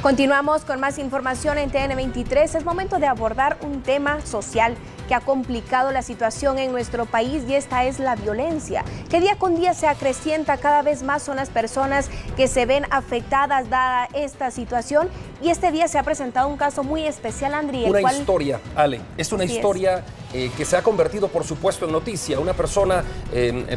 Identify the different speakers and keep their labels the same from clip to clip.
Speaker 1: Continuamos con más información en TN23. Es momento de abordar un tema social que ha complicado la situación en nuestro país y esta es la violencia, que día con día se acrecienta. Cada vez más son las personas que se ven afectadas dada esta situación y este día se ha presentado un caso muy especial, Andri.
Speaker 2: Una historia, Ale, es una historia que se ha convertido, por supuesto, en noticia. Una persona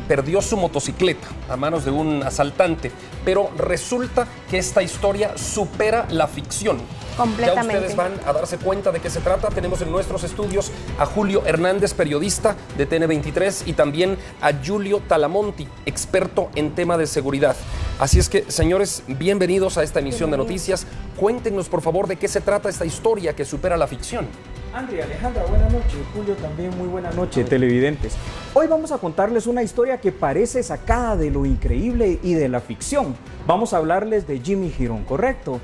Speaker 2: perdió su motocicleta a manos de un asaltante, pero resulta que esta historia supera la ficción.
Speaker 1: Completamente.
Speaker 2: Ya ustedes van a darse cuenta de qué se trata. Tenemos en nuestros estudios a Julio Hernández, periodista de TN23, y también a Julio Talamonti, experto en tema de seguridad. Así es que, señores, bienvenidos a esta emisión de noticias. Cuéntenos, por favor, de qué se trata esta historia que supera la ficción.
Speaker 3: Andri, Alejandra, buenas noches. Julio, también muy buenas noches, televidentes. Hoy vamos a contarles una historia que parece sacada de lo increíble y de la ficción. Vamos a hablarles de Jimmy Girón, ¿correcto?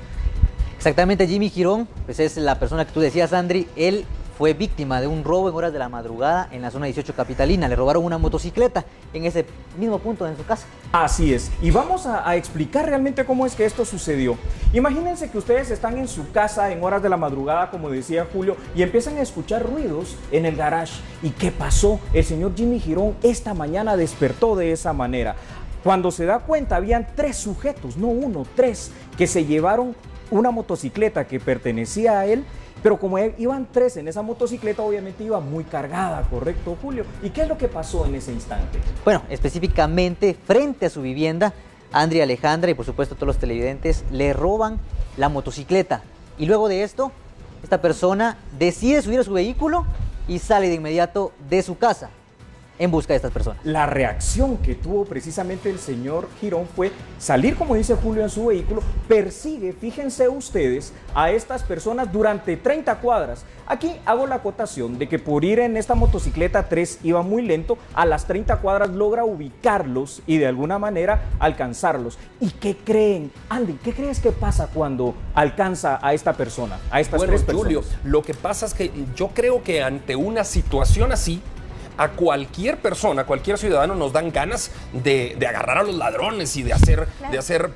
Speaker 4: Exactamente, Jimmy Girón, pues es la persona que tú decías, Andri. Él fue víctima de un robo en horas de la madrugada en la zona 18 capitalina. Le robaron una motocicleta en ese mismo punto en su casa.
Speaker 3: Así es, y vamos a explicar realmente cómo es que esto sucedió. Imagínense que ustedes están en su casa en horas de la madrugada, como decía Julio, y empiezan a escuchar ruidos en el garage. ¿Y qué pasó? El señor Jimmy Girón esta mañana despertó de esa manera. Cuando se da cuenta, habían 3 sujetos, no 1, 3, que se llevaron una motocicleta que pertenecía a él, pero como iban 3 en esa motocicleta, obviamente iba muy cargada, ¿correcto, Julio? ¿Y qué es lo que pasó en ese instante?
Speaker 4: Bueno, específicamente frente a su vivienda, Andri, Alejandra y por supuesto todos los televidentes le roban la motocicleta. Y luego de esto, esta persona decide subir a su vehículo y sale de inmediato de su casa en busca de estas personas.
Speaker 3: La reacción que tuvo precisamente el señor Girón fue salir, como dice Julio, en su vehículo, persigue, fíjense ustedes, a estas personas durante 30 cuadras. Aquí hago la acotación de que por ir en esta motocicleta 3 iba muy lento, a las 30 cuadras logra ubicarlos y de alguna manera alcanzarlos. ¿Y qué creen? Andy, ¿qué crees que pasa cuando alcanza a esta persona, a estas 3 personas?
Speaker 2: Julio, lo que pasa es que yo creo que ante una situación así, a cualquier persona, a cualquier ciudadano nos dan ganas de agarrar a los ladrones y de hacer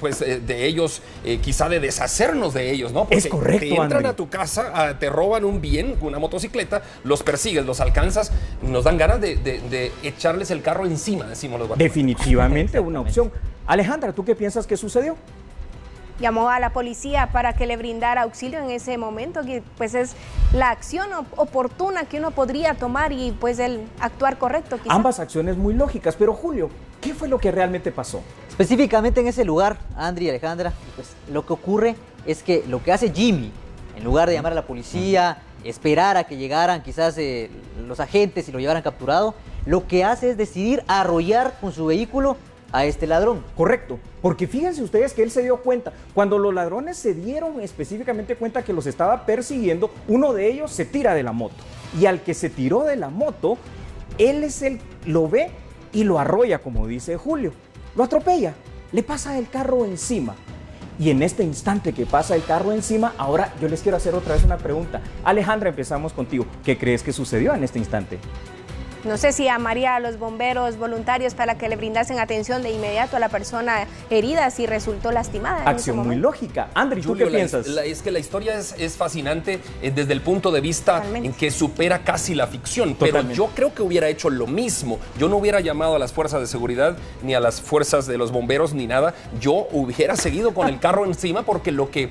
Speaker 2: pues de ellos, quizá de deshacernos de ellos, ¿no? Porque
Speaker 3: es correcto,
Speaker 2: te entran
Speaker 3: André.
Speaker 2: a tu casa, te roban un bien, una motocicleta, los persigues, los alcanzas, nos dan ganas de echarles el carro encima, decimos los guatemaltecos.
Speaker 3: Definitivamente una opción. Alejandra, ¿tú qué piensas que sucedió?
Speaker 1: Llamó a la policía para que le brindara auxilio en ese momento, que pues es la acción oportuna que uno podría tomar y pues el actuar correcto quizá.
Speaker 3: Ambas acciones muy lógicas, pero Julio, ¿qué fue lo que realmente pasó?
Speaker 4: Específicamente en ese lugar, Andri y Alejandra, pues lo que ocurre es que lo que hace Jimmy, en lugar de llamar a la policía, esperar a que llegaran quizás los agentes y lo llevaran capturado, lo que hace es decidir arrollar con su vehículo a este ladrón.
Speaker 3: Correcto, porque fíjense ustedes que él se dio cuenta, cuando los ladrones se dieron específicamente cuenta que los estaba persiguiendo, uno de ellos se tira de la moto, y al que se tiró de la moto, lo ve y lo arrolla, como dice Julio, lo atropella, le pasa el carro encima. Y en este instante que pasa el carro encima, ahora yo les quiero hacer otra vez una pregunta. Alejandra, empezamos contigo. ¿Qué crees que sucedió en este instante?
Speaker 1: No sé si llamaría a los bomberos voluntarios para que le brindasen atención de inmediato a la persona herida si resultó lastimada.
Speaker 3: Acción muy lógica. Andri, ¿tú
Speaker 2: Julio,
Speaker 3: qué piensas?
Speaker 2: Es que la historia es fascinante desde el punto de vista en que supera casi la ficción.
Speaker 3: Totalmente.
Speaker 2: Pero yo creo que hubiera hecho lo mismo. Yo no hubiera llamado a las fuerzas de seguridad, ni a las fuerzas de los bomberos, ni nada. Yo hubiera seguido con el carro encima porque lo que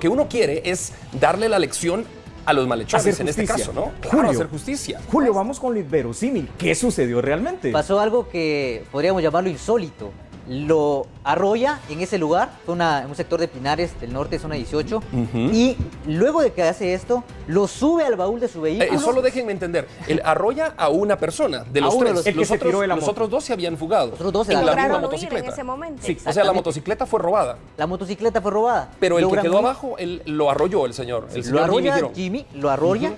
Speaker 2: uno quiere es darle la lección a los malhechores, en este caso, ¿no? Claro,
Speaker 3: Julio,
Speaker 2: hacer justicia.
Speaker 3: Julio, vamos con lo verosímil. ¿Qué sucedió realmente?
Speaker 4: Pasó algo que podríamos llamarlo insólito. Lo arrolla en ese lugar, fue en un sector de Pinares del norte, zona 18, y luego de que hace esto, lo sube al baúl de su vehículo.
Speaker 2: Solo déjenme entender, él arrolla a una persona, de los
Speaker 4: uno de
Speaker 2: 3,
Speaker 4: los-
Speaker 3: el que se tiró de la
Speaker 2: los
Speaker 3: moto.
Speaker 2: otros 2 se habían fugado.
Speaker 4: Los otros 2 se
Speaker 2: en
Speaker 4: la
Speaker 2: la
Speaker 1: lograron
Speaker 2: misma
Speaker 1: huir en
Speaker 2: motocicleta.
Speaker 1: ese momento.
Speaker 4: Sí,
Speaker 2: O sea, la
Speaker 4: exactamente.
Speaker 2: motocicleta fue robada,
Speaker 4: La motocicleta fue robada.
Speaker 2: pero el que
Speaker 4: Logran
Speaker 2: quedó
Speaker 4: huir.
Speaker 2: abajo, él lo arrolló el señor
Speaker 4: Lo
Speaker 2: Jimmy
Speaker 4: arrolla
Speaker 2: Girón.
Speaker 4: Jimmy, lo arrolla,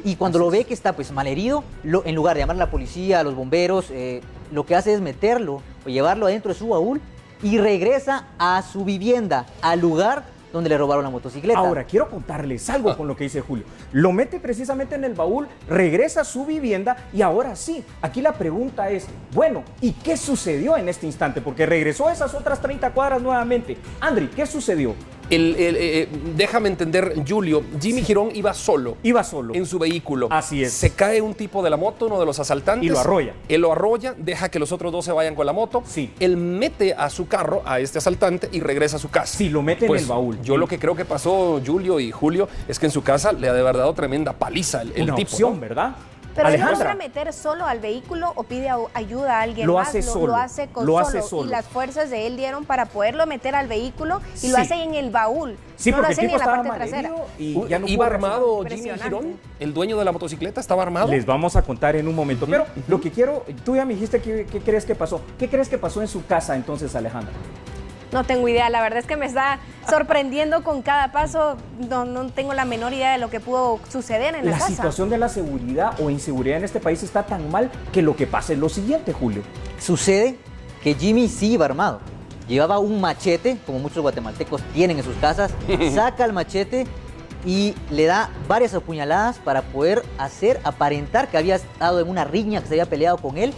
Speaker 4: y cuando lo ve que está pues malherido, en lugar de llamar a la policía, a los bomberos, lo que hace es meterlo o llevarlo adentro de su baúl y regresa a su vivienda, al lugar donde le robaron la motocicleta.
Speaker 3: Ahora, quiero contarles algo con lo que dice Julio. Lo mete precisamente en el baúl, regresa a su vivienda y ahora sí, aquí la pregunta es, bueno, ¿y qué sucedió en este instante? Porque regresó a esas otras 30 cuadras nuevamente. Andri, ¿qué sucedió?
Speaker 2: Déjame entender, Julio, Jimmy Girón iba solo.
Speaker 3: Iba solo.
Speaker 2: En su vehículo.
Speaker 3: Así es.
Speaker 2: Se cae un tipo de la moto, uno de los asaltantes.
Speaker 3: Y lo arrolla.
Speaker 2: Él lo arrolla, deja que los otros dos se vayan con la moto.
Speaker 3: Sí.
Speaker 2: Él mete a su carro a este asaltante y regresa a su casa.
Speaker 3: Sí, lo mete en el baúl.
Speaker 2: Yo lo que creo que pasó, Julio y Julio, es que en su casa le ha de haber dado tremenda paliza el
Speaker 3: Una
Speaker 2: tipo.
Speaker 3: opción,
Speaker 2: ¿no?
Speaker 3: ¿verdad?
Speaker 1: Pero él
Speaker 3: Alejandra,
Speaker 1: logra meter solo al vehículo o pide ayuda a alguien
Speaker 3: Lo
Speaker 1: más.
Speaker 3: hace solo.
Speaker 1: Lo hace solo. Y las fuerzas de él dieron para poderlo meter al vehículo y lo
Speaker 3: Sí.
Speaker 1: hace en el baúl.
Speaker 3: Sí,
Speaker 1: no lo
Speaker 3: porque
Speaker 1: hace
Speaker 3: el
Speaker 1: ni
Speaker 3: tipo
Speaker 1: en la
Speaker 3: estaba
Speaker 1: parte trasera.
Speaker 3: malherido y ya no
Speaker 2: ¿Iba
Speaker 3: pudo
Speaker 2: armado Jimmy
Speaker 1: Impresionante.
Speaker 2: Girón? ¿El dueño de la motocicleta estaba armado?
Speaker 3: Les vamos a contar en un momento. Pero lo que quiero, tú ya me dijiste qué crees que pasó. ¿Qué crees que pasó en su casa entonces, Alejandra?
Speaker 1: No tengo idea, la verdad es que me está sorprendiendo con cada paso. No tengo la menor idea de lo que pudo suceder en la casa.
Speaker 3: La situación de la seguridad o inseguridad en este país está tan mal que lo que pasa es lo siguiente, Julio.
Speaker 4: Sucede que Jimmy sí iba armado. Llevaba un machete, como muchos guatemaltecos tienen en sus casas, saca el machete y le da varias apuñaladas para poder aparentar que había estado en una riña, que se había peleado con él,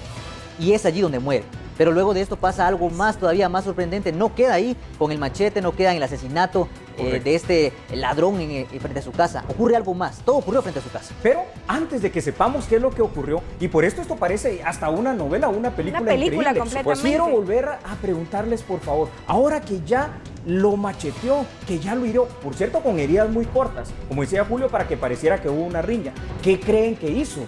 Speaker 4: y es allí donde muere. Pero luego de esto pasa algo más, todavía más sorprendente. No queda ahí con el machete, no queda en el asesinato de este ladrón frente a su casa. Ocurre algo más, todo ocurrió frente a su casa.
Speaker 3: Pero antes de que sepamos qué es lo que ocurrió, y por esto parece hasta una novela, una película increíble,
Speaker 1: completamente.
Speaker 3: quiero volver a preguntarles, por favor, ahora que ya lo macheteó, que ya lo hirió, por cierto, con heridas muy cortas, como decía Julio, para que pareciera que hubo una riña, ¿qué creen que hizo?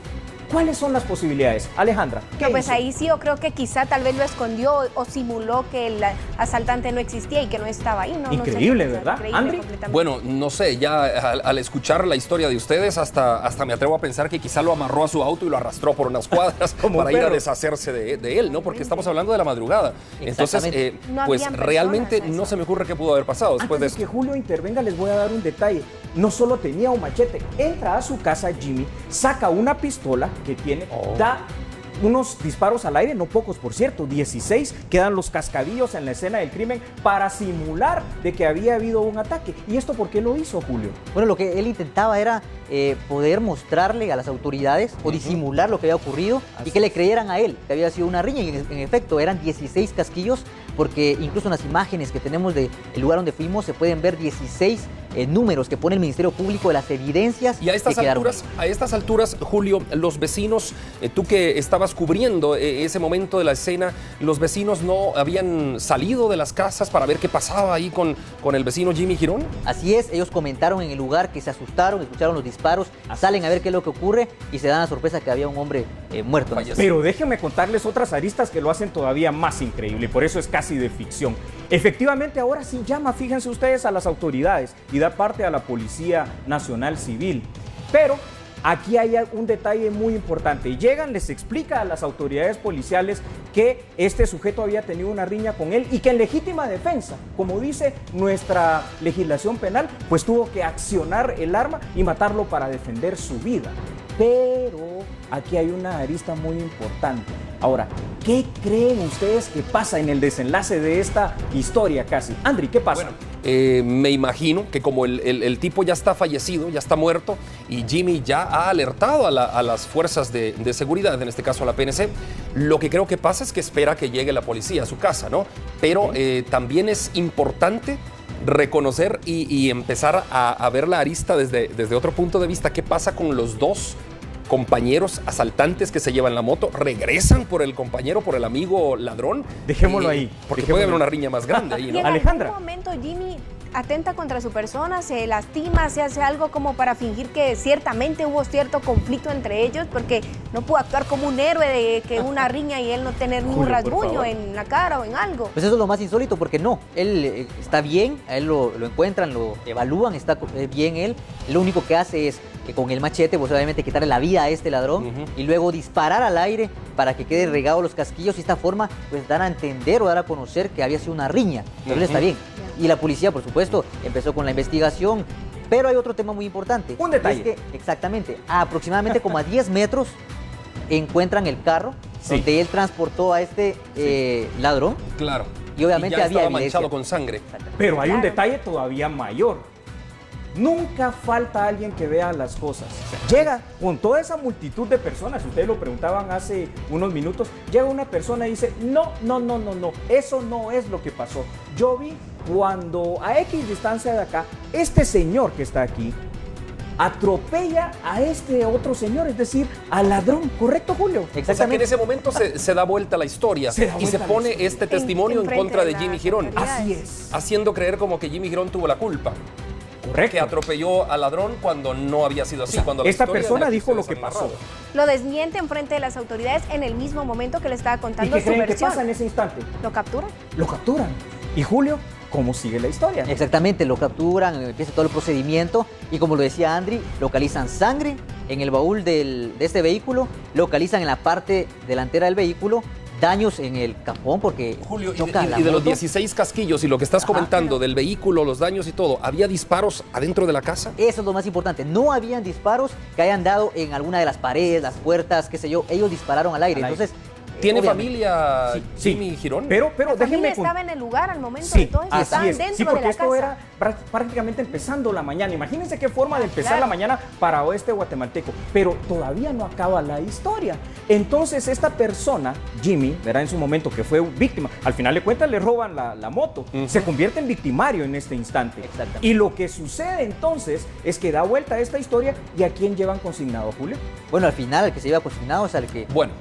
Speaker 3: ¿Cuáles son las posibilidades? Alejandra, ¿qué
Speaker 1: Pues
Speaker 3: hizo?
Speaker 1: ahí sí yo creo que quizá tal vez lo escondió o simuló que el asaltante no existía y que no estaba ahí.
Speaker 3: Increíble,
Speaker 1: no sé,
Speaker 3: ¿verdad?
Speaker 1: increíble,
Speaker 3: Andri.
Speaker 1: completamente.
Speaker 2: Bueno, no sé, ya al escuchar la historia de ustedes, hasta me atrevo a pensar que quizá lo amarró a su auto y lo arrastró por unas cuadras
Speaker 3: Como
Speaker 2: para
Speaker 3: un
Speaker 2: ir a
Speaker 3: perro.
Speaker 2: deshacerse de él, ¿no? Porque estamos hablando de la madrugada. Entonces,
Speaker 4: Exactamente.
Speaker 1: No
Speaker 2: pues
Speaker 1: habían personas
Speaker 2: realmente
Speaker 1: a eso.
Speaker 2: no se me ocurre qué pudo haber pasado después de
Speaker 3: Antes de
Speaker 2: esto.
Speaker 3: que Julio intervenga, les voy a dar un detalle. No solo tenía un machete, entra a su casa Jimmy, saca una pistola que tiene, da unos disparos al aire, no pocos por cierto, 16, quedan los cascadillos en la escena del crimen para simular de que había habido un ataque. ¿Y esto por qué lo hizo, Julio?
Speaker 4: Bueno, lo que él intentaba era poder mostrarle a las autoridades o disimular lo que había ocurrido y que le creyeran a él, que había sido una riña. Y en efecto, eran 16 casquillos, porque incluso en las imágenes que tenemos del lugar donde fuimos se pueden ver 16 números que pone el Ministerio Público de las evidencias.
Speaker 2: Y a estas alturas, Julio, los vecinos, tú que estabas cubriendo ese momento de la escena, los vecinos no habían salido de las casas para ver qué pasaba ahí con el vecino Jimmy Girón.
Speaker 4: Así es, ellos comentaron en el lugar que se asustaron, escucharon los disparos, salen a ver qué es lo que ocurre y se dan la sorpresa que había un hombre muerto.
Speaker 3: Pero déjenme contarles otras aristas que lo hacen todavía más increíble, y por eso es casi de ficción. Efectivamente, ahora sí llama, fíjense ustedes, a las autoridades y da parte a la Policía Nacional Civil. Pero aquí hay un detalle muy importante. Llegan, les explica a las autoridades policiales que este sujeto había tenido una riña con él y que en legítima defensa, como dice nuestra legislación penal, pues tuvo que accionar el arma y matarlo para defender su vida. Pero aquí hay una arista muy importante. Ahora, ¿qué creen ustedes que pasa en el desenlace de esta historia casi? Andri, ¿qué pasa?
Speaker 2: Bueno, me imagino que como el tipo ya está fallecido, ya está muerto, y Jimmy ya ha alertado a las fuerzas de seguridad, en este caso a la PNC, lo que creo que pasa es que espera que llegue la policía a su casa, ¿no? Pero también es importante reconocer y empezar a ver la arista desde otro punto de vista. ¿Qué pasa con los dos compañeros asaltantes que se llevan la moto? ¿Regresan por el compañero, por el amigo ladrón?
Speaker 3: Dejémoslo ahí.
Speaker 2: Porque
Speaker 3: Dejémoslo
Speaker 2: puede haber
Speaker 3: ahí.
Speaker 2: una riña más grande ahí,
Speaker 1: Y
Speaker 2: ¿no?
Speaker 1: en
Speaker 3: Alejandra.
Speaker 1: algún momento Jimmy atenta contra su persona, se lastima, se hace algo como para fingir que ciertamente hubo cierto conflicto entre ellos, porque no pudo actuar como un héroe de que una riña y él no tener ningún
Speaker 3: Julio, por
Speaker 1: rasguño
Speaker 3: favor.
Speaker 1: en la cara o en algo.
Speaker 4: Pues eso es lo más insólito, porque no, él está bien, a él lo encuentran, lo evalúan, está bien él. Lo único que hace es que con el machete, pues obviamente quitarle la vida a este ladrón y luego disparar al aire para que queden regados los casquillos y de esta forma pues dar a entender o dar a conocer que había sido una riña. Pero él está bien. Y la policía, por supuesto, empezó con la investigación. Pero hay otro tema muy importante.
Speaker 3: Un detalle.
Speaker 4: Es que, exactamente, aproximadamente como a 10 metros encuentran el carro donde él transportó a este ladrón.
Speaker 2: Claro.
Speaker 4: Y obviamente
Speaker 2: ya
Speaker 4: había
Speaker 2: estaba
Speaker 4: evidencia.
Speaker 2: manchado con sangre.
Speaker 3: Pero hay un
Speaker 1: Claro.
Speaker 3: detalle todavía mayor. Nunca falta alguien que vea las cosas. Llega con toda esa multitud de personas, ustedes lo preguntaban hace unos minutos, llega una persona y dice, no, eso no es lo que pasó. Yo vi cuando a X distancia de acá, este señor que está aquí, atropella a este otro señor, es decir, al ladrón, ¿correcto, Julio?
Speaker 2: Exactamente. O sea que en ese momento se da vuelta la historia y se pone este testimonio en contra de Jimmy Girón.
Speaker 3: Así es.
Speaker 2: Haciendo creer como que Jimmy Girón tuvo la culpa.
Speaker 3: Correcto.
Speaker 2: Que atropelló al ladrón cuando no había sido así.
Speaker 3: O sea,
Speaker 2: cuando la
Speaker 3: esta persona dijo lo que
Speaker 2: desamarrado.
Speaker 3: pasó.
Speaker 1: Lo desmiente en frente de las autoridades en el mismo momento que le estaba
Speaker 3: ¿Y
Speaker 1: contando
Speaker 3: qué
Speaker 1: su
Speaker 3: creen que
Speaker 1: versión.
Speaker 3: pasa en ese instante?
Speaker 1: ¿Lo capturan?
Speaker 3: Lo capturan. ¿Y Julio? ¿Cómo sigue la historia?
Speaker 4: Exactamente, lo capturan, empieza todo el procedimiento y como lo decía Andri, localizan sangre en el baúl de este vehículo, localizan en la parte delantera del vehículo daños en el capón porque
Speaker 2: Julio,
Speaker 4: choca la
Speaker 2: y de los
Speaker 4: moto.
Speaker 2: 16 casquillos y lo que estás comentando del vehículo, los daños y todo, ¿había disparos adentro de la casa?
Speaker 4: Eso es lo más importante, no habían disparos que hayan dado en alguna de las paredes, las puertas, qué sé yo, ellos dispararon al aire, entonces...
Speaker 2: ¿Tiene
Speaker 4: obviamente,
Speaker 2: familia
Speaker 3: Sí.
Speaker 2: Jimmy Girón?
Speaker 3: Pero
Speaker 1: La
Speaker 3: déjenme
Speaker 1: familia estaba en el lugar al momento
Speaker 3: Sí,
Speaker 1: de todo esto,
Speaker 3: así
Speaker 1: estaban
Speaker 3: es.
Speaker 1: dentro
Speaker 3: Sí,
Speaker 1: de
Speaker 3: porque
Speaker 1: la
Speaker 3: esto
Speaker 1: casa.
Speaker 3: era prácticamente empezando la mañana. Imagínense qué forma de empezar
Speaker 1: claro.
Speaker 3: la mañana para oeste guatemalteco. Pero todavía no acaba la historia. Entonces esta persona, Jimmy, ¿verdad? En su momento que fue víctima, al final de cuentas le roban la moto, se convierte en victimario en este instante.
Speaker 4: Exactamente.
Speaker 3: Y lo que sucede entonces es que da vuelta a esta historia y ¿a quién llevan consignado, Julio?
Speaker 4: Bueno, al final el que se iba consignado es al que...
Speaker 2: Bueno,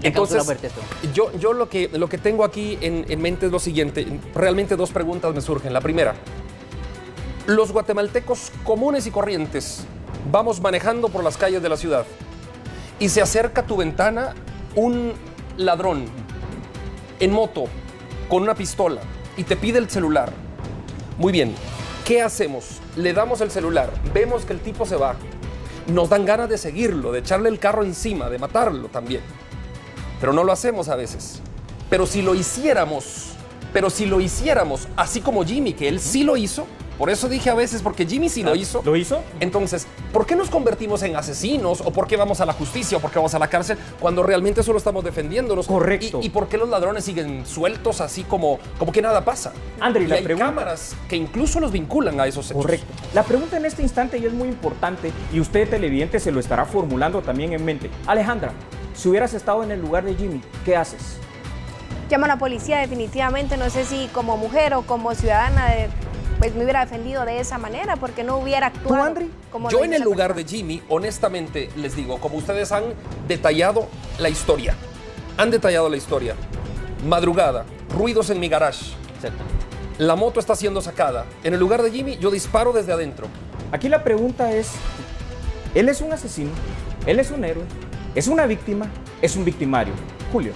Speaker 4: le causó
Speaker 2: entonces
Speaker 4: la muerte a este hombre.
Speaker 2: yo lo que tengo aquí en mente es lo siguiente. Realmente dos preguntas me surgen. La primera, los guatemaltecos comunes y corrientes vamos manejando por las calles de la ciudad y se acerca a tu ventana un ladrón en moto con una pistola y te pide el celular. Muy bien, ¿qué hacemos? Le damos el celular, vemos que el tipo se va, nos dan ganas de seguirlo, de echarle el carro encima, de matarlo también. Pero no lo hacemos a veces. Pero si lo hiciéramos, así como Jimmy, que él sí lo hizo, por eso dije a veces, porque Jimmy sí lo hizo.
Speaker 3: ¿Lo hizo?
Speaker 2: Entonces, ¿por qué nos convertimos en asesinos? ¿O por qué vamos a la justicia? ¿O por qué vamos a la cárcel? Cuando realmente solo estamos defendiéndonos.
Speaker 3: Correcto.
Speaker 2: ¿Y por qué los ladrones siguen sueltos así como que nada pasa?
Speaker 3: Andri,
Speaker 2: y
Speaker 3: la
Speaker 2: hay
Speaker 3: pregunta...
Speaker 2: cámaras que incluso los vinculan a esos hechos.
Speaker 3: Correcto. La pregunta en este instante y es muy importante y usted, televidente, se lo estará formulando también en mente. Alejandra, si hubieras estado en el lugar de Jimmy, ¿qué haces?
Speaker 1: Llamo a la policía definitivamente, no sé si como mujer o como ciudadana pues me hubiera defendido de esa manera porque no hubiera actuado.
Speaker 3: ¿Tú, Andri?
Speaker 1: Como
Speaker 2: Yo
Speaker 1: lo
Speaker 2: en
Speaker 1: hizo
Speaker 2: el lugar
Speaker 1: persona.
Speaker 2: de Jimmy, honestamente les digo, como ustedes han detallado la historia, madrugada, ruidos en mi garage,
Speaker 4: Exactamente.
Speaker 2: la moto está siendo sacada. En el lugar de Jimmy, yo disparo desde adentro.
Speaker 3: Aquí la pregunta es, ¿él es un asesino? ¿Él es un héroe? ¿Es una víctima? ¿Es un victimario? Julio.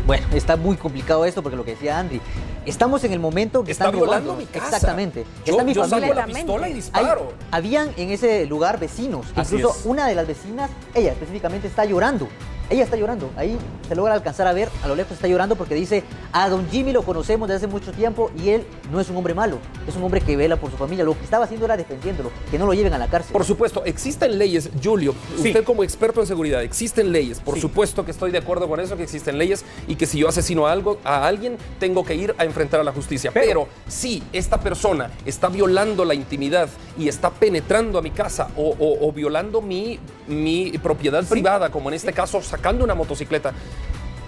Speaker 4: Bueno, está muy complicado esto porque lo que decía Andri, estamos en el momento que
Speaker 2: Está
Speaker 4: están
Speaker 2: violando
Speaker 4: robando.
Speaker 2: mi casa.
Speaker 4: Exactamente.
Speaker 2: Yo
Speaker 4: Está mi
Speaker 2: saco
Speaker 4: familia.
Speaker 2: la pistola y
Speaker 4: Hay-
Speaker 2: disparo.
Speaker 4: habían en ese lugar vecinos, que
Speaker 3: Así
Speaker 4: incluso
Speaker 3: es.
Speaker 4: una de las vecinas, ella específicamente está llorando. Ella está llorando, ahí se logra alcanzar a ver, a lo lejos está llorando porque dice, a don Jimmy lo conocemos desde hace mucho tiempo y él no es un hombre malo, es un hombre que vela por su familia, lo que estaba haciendo era defendiéndolo, que no lo lleven a la cárcel.
Speaker 2: Por supuesto, existen leyes, Julio,
Speaker 3: Sí.
Speaker 2: usted como experto en seguridad, existen leyes, por
Speaker 3: Sí.
Speaker 2: supuesto que estoy de acuerdo con eso, que existen leyes y que si yo asesino a alguien, tengo que ir a enfrentar a la justicia. Pero si esta persona está violando la intimidad y está penetrando a mi casa o violando mi propiedad privada, como en este caso sacando una motocicleta,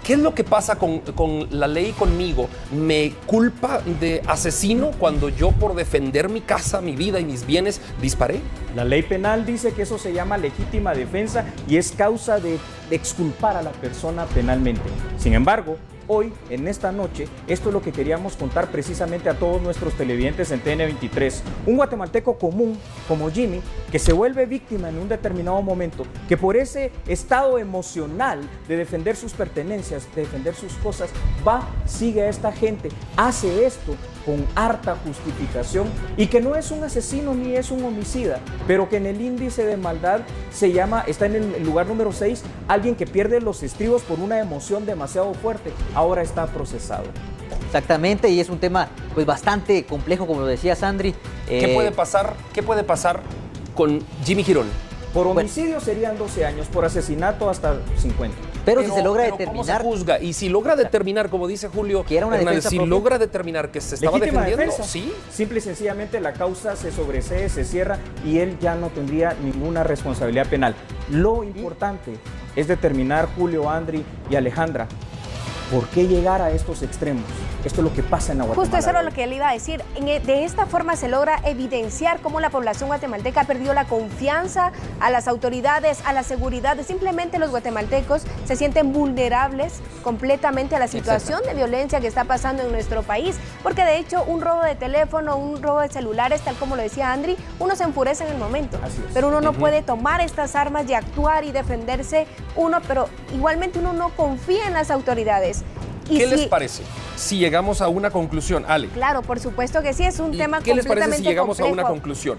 Speaker 2: ¿qué es lo que pasa con la ley conmigo? ¿Me culpa de asesino cuando yo por defender mi casa, mi vida y mis bienes disparé?
Speaker 3: La ley penal dice que eso se llama legítima defensa y es causa de exculpar a la persona penalmente. Sin embargo, hoy, en esta noche, esto es lo que queríamos contar precisamente a todos nuestros televidentes en TN23. Un guatemalteco común, como Jimmy, que se vuelve víctima en un determinado momento, que por ese estado emocional de defender sus pertenencias, de defender sus cosas, sigue a esta gente, hace esto con harta justificación y que no es un asesino ni es un homicida, pero que en el índice de maldad está en el lugar número 6, alguien que pierde los estribos por una emoción demasiado fuerte, ahora está procesado.
Speaker 4: Exactamente, y es un tema pues bastante complejo, como lo decía Sandri.
Speaker 2: ¿Qué puede pasar con Jimmy Girón?
Speaker 3: Por homicidio serían 12 años, por asesinato hasta 50.
Speaker 4: Pero si se logra
Speaker 2: ¿cómo
Speaker 4: determinar...
Speaker 2: se juzga? Y si logra determinar, como dice Julio
Speaker 4: Que era una
Speaker 2: Hernández,
Speaker 4: defensa
Speaker 2: si
Speaker 4: propia.
Speaker 2: logra determinar que se estaba
Speaker 3: Legítima
Speaker 2: defendiendo,
Speaker 3: defensa.
Speaker 2: sí.
Speaker 3: Simple y sencillamente la causa se sobresee, se cierra y él ya no tendría ninguna responsabilidad penal. Lo importante es determinar, Julio, Andri y Alejandra, ¿por qué llegar a estos extremos? Esto es lo que pasa en la Guatemala.
Speaker 1: Justo eso era
Speaker 3: de
Speaker 1: lo
Speaker 3: hoy.
Speaker 1: que le iba a decir. De esta forma se logra evidenciar cómo la población guatemalteca ha perdido la confianza a las autoridades, a la seguridad. Simplemente los guatemaltecos se sienten vulnerables completamente a la situación de violencia que está pasando en nuestro país. Porque de hecho un robo de teléfono, un robo de celulares, tal como lo decía Andri, uno se enfurece en el momento.
Speaker 3: Así es.
Speaker 1: Pero uno no puede tomar estas armas y actuar y defenderse pero igualmente uno no confía en las autoridades. Y
Speaker 2: ¿Qué les parece si llegamos a una conclusión, Ale?
Speaker 1: Claro, por supuesto que sí, es un tema
Speaker 2: ¿Qué les
Speaker 1: completamente
Speaker 2: parece si llegamos a una
Speaker 1: complejo.
Speaker 2: conclusión?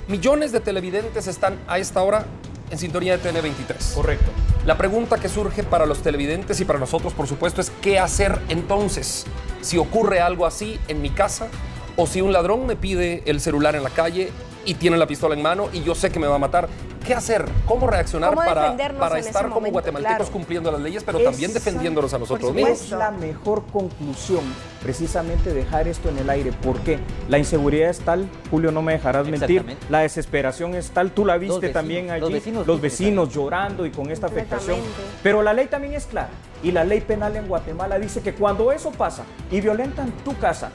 Speaker 2: Millones de televidentes están a esta hora en sintonía de TN23.
Speaker 3: Correcto.
Speaker 2: La pregunta que surge para los televidentes y para nosotros, por supuesto, es ¿qué hacer entonces si ocurre algo así en mi casa o si un ladrón me pide el celular en la calle y tiene la pistola en mano y yo sé que me va a matar? ¿Qué hacer? ¿Cómo reaccionar
Speaker 1: ¿Cómo
Speaker 2: para
Speaker 1: defendernos en ese
Speaker 2: estar como
Speaker 1: momento?
Speaker 2: guatemaltecos
Speaker 1: Claro.
Speaker 2: cumpliendo las leyes, pero también defendiéndonos a nosotros
Speaker 1: por
Speaker 2: mismos?
Speaker 3: Es la mejor conclusión, precisamente dejar esto en el aire. ¿Por qué? La inseguridad es tal, Julio, no me dejarás mentir.
Speaker 4: Exactamente.
Speaker 3: La desesperación es tal, tú la viste
Speaker 4: vecinos,
Speaker 3: también allí.
Speaker 4: los vecinos
Speaker 3: llorando y con esta afectación.
Speaker 1: Completamente.
Speaker 3: Pero la ley también es clara. Y la ley penal en Guatemala dice que cuando eso pasa y violentan tu casa,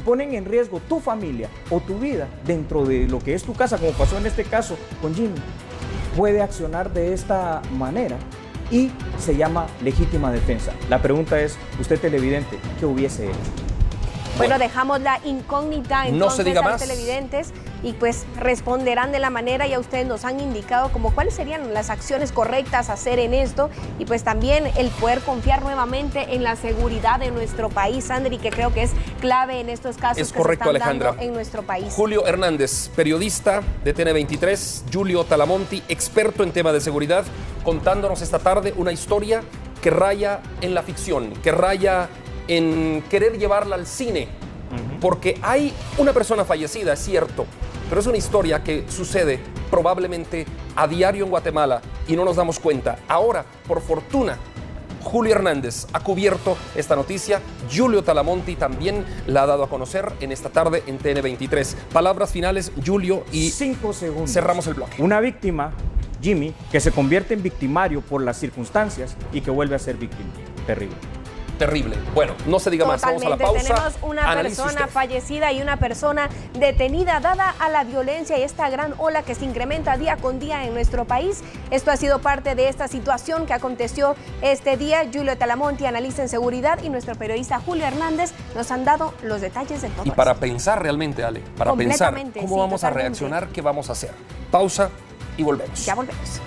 Speaker 3: ponen en riesgo tu familia o tu vida dentro de lo que es tu casa, como pasó en este caso con Jimmy, puede accionar de esta manera y se llama legítima defensa. La pregunta es, usted televidente, ¿qué hubiese hecho?
Speaker 1: Bueno, dejamos la incógnita
Speaker 2: No se
Speaker 1: entonces
Speaker 2: diga
Speaker 1: a los
Speaker 2: más.
Speaker 1: televidentes y pues responderán de la manera, ya ustedes nos han indicado como cuáles serían las acciones correctas a hacer en esto y pues también el poder confiar nuevamente en la seguridad de nuestro país, Andri, que creo que es clave en estos casos
Speaker 2: Es
Speaker 1: que
Speaker 2: correcto,
Speaker 1: se están
Speaker 2: Alejandra.
Speaker 1: dando en nuestro país.
Speaker 2: Julio Hernández, periodista de TN23, Julio Talamonti, experto en tema de seguridad, contándonos esta tarde una historia que raya en la ficción, que raya en querer llevarla al cine, porque hay una persona fallecida, es cierto, pero es una historia que sucede probablemente a diario en Guatemala y no nos damos cuenta. Ahora, por fortuna, Julio Hernández ha cubierto esta noticia, Julio Talamonti también la ha dado a conocer en esta tarde en TN23. Palabras finales, Julio, y
Speaker 3: 5 segundos.
Speaker 2: cerramos el bloque.
Speaker 3: Una víctima, Jimmy, que se convierte en victimario por las circunstancias y que vuelve a ser víctima. Terrible.
Speaker 2: Terrible. Bueno, no se diga más, vamos a la
Speaker 1: Totalmente.
Speaker 2: pausa.
Speaker 1: Tenemos una
Speaker 2: Analice
Speaker 1: persona
Speaker 2: usted.
Speaker 1: fallecida y una persona detenida dada a la violencia y esta gran ola que se incrementa día con día en nuestro país. Esto ha sido parte de esta situación que aconteció este día. Julio Talamonti, analista en seguridad, y nuestro periodista Julio Hernández nos han dado los detalles de todo
Speaker 2: Y para
Speaker 1: esto.
Speaker 2: pensar realmente, Ale, para pensar
Speaker 1: Completamente,
Speaker 2: cómo
Speaker 1: sí,
Speaker 2: vamos a
Speaker 1: totalmente.
Speaker 2: reaccionar, qué vamos a hacer. Pausa y volvemos.
Speaker 1: Ya volvemos.